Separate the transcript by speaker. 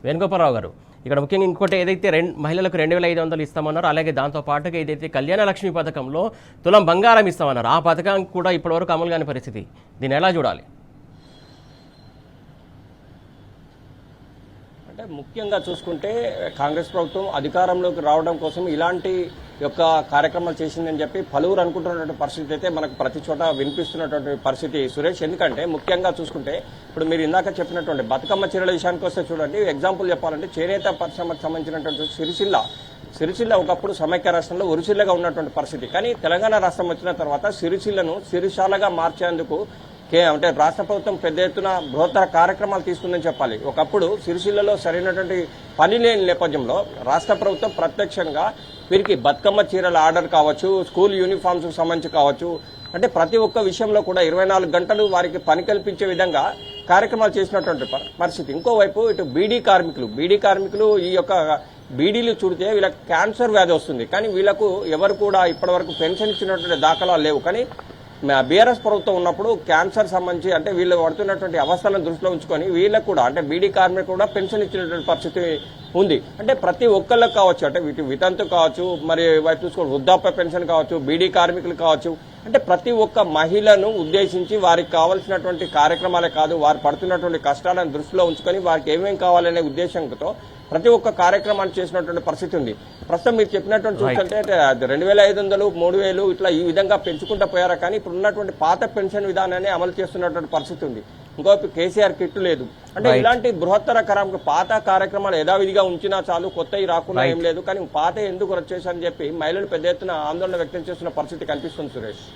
Speaker 1: వేణుగోపాలరావు గారు, ఇక్కడ ముఖ్యంగా ఇంకోటి ఏదైతే మహిళలకు 2,500 ఇస్తామన్నారు, అలాగే దాంతో పాటుగా ఏదైతే కళ్యాణ లక్ష్మి పథకంలో తులం బంగారం ఇస్తామన్నారు, ఆ పథకం కూడా ఇప్పటివరకు అమలు కాని పరిస్థితి. దీన్ని ఎలా చూడాలి?
Speaker 2: అంటే ముఖ్యంగా చూసుకుంటే కాంగ్రెస్ ప్రభుత్వం అధికారంలోకి రావడం కోసం ఇలాంటి యొక్క కార్యక్రమాలు చేసిందని చెప్పి పలువురు అనుకుంటున్నటువంటి పరిస్థితి అయితే మనకు ప్రతి చోట వినిపిస్తున్నటువంటి పరిస్థితి సురేష్. ఎందుకంటే ముఖ్యంగా చూసుకుంటే ఇప్పుడు మీరు ఇందాక చెప్పినటువంటి బతుకమ్మ చీరల విషయానికి వస్తే చూడండి, ఎగ్జాంపుల్ చెప్పాలంటే చేనేత పరిశ్రమకు సంబంధించినటువంటి సిరిసిల్ల ఒకప్పుడు సమైక్య రాష్ట్రంలో ఉరిసిల్లగా ఉన్నటువంటి పరిస్థితి. కానీ తెలంగాణ రాష్ట్రం వచ్చిన తర్వాత సిరిసిల్లను సిరిశాలగా మార్చేందుకు అంటే రాష్ట్ర ప్రభుత్వం పెద్ద ఎత్తున బృహత్తర కార్యక్రమాలు తీసుకుందని చెప్పాలి. ఒకప్పుడు సిరిసిల్లలో సరైనటువంటి పని లేని నేపథ్యంలో రాష్ట్ర ప్రభుత్వం ప్రత్యక్షంగా వీరికి బతుకమ్మ చీరల ఆర్డర్ కావచ్చు, స్కూల్ యూనిఫామ్స్కు సంబంధించి కావచ్చు, అంటే ప్రతి ఒక్క విషయంలో కూడా 24 గంటలు వారికి పని కల్పించే విధంగా కార్యక్రమాలు చేసినటువంటి పరిస్థితి. ఇంకోవైపు ఇటు బీడీ కార్మికులు ఈ యొక్క బీడీలు చూడితే వీళ్ళకి క్యాన్సర్ వ్యాధి వస్తుంది. కానీ వీళ్లకు ఎవరు కూడా ఇప్పటివరకు పెన్షన్ ఇచ్చినటువంటి దాఖలాలు లేవు. కానీ బీఆర్ఎస్ ప్రభుత్వం ఉన్నప్పుడు క్యాన్సర్ సంబంధించి అంటే వీళ్ళు పడుతున్నటువంటి అవస్థలను దృష్టిలో ఉంచుకొని వీళ్ళకు కూడా అంటే బీడీ కార్మికులు కూడా పెన్షన్ ఇచ్చినటువంటి పరిస్థితి ఉంది. అంటే ప్రతి ఒక్కళ్ళకి కావచ్చు, అంటే వితంతు కావచ్చు, మరి వైపు చూసుకొని వృద్ధాప్య పెన్షన్ కావచ్చు, బీడీ కార్మికులు కావచ్చు, అంటే ప్రతి ఒక్క మహిళను ఉద్దేశించి వారికి కావాల్సినటువంటి కార్యక్రమాలే కాదు, వారు పడుతున్నటువంటి కష్టాలను దృష్టిలో ఉంచుకొని వారికి ఏమేం కావాలనే ఉద్దేశంతో ప్రతి ఒక్క కార్యక్రమాన్ని చేసినటువంటి పరిస్థితి ఉంది. ప్రస్తుతం మీరు చెప్పినటువంటి చూస్తుంటే 2,500, 3,000 ఇట్లా ఈ విధంగా పెంచుకుంటూ పోయారా, కానీ ఇప్పుడు ఉన్నటువంటి పాత పెన్షన్ విధానాన్ని అమలు చేస్తున్నటువంటి పరిస్థితి ఉంది. ఇంకోవైపు కేసీఆర్ కిట్టు లేదు. అంటే ఇలాంటి బృహత్తర పాత కార్యక్రమాలు యథావిధిగా ఉంచినా చాలు, కొత్తవి రాకుండా ఏం లేదు. కానీ పాత ఎందుకు వచ్చేసని చెప్పి మహిళలు పెద్ద ఎత్తున ఆందోళన వ్యక్తం చేస్తున్న పరిస్థితి కనిపిస్తుంది సురేష్.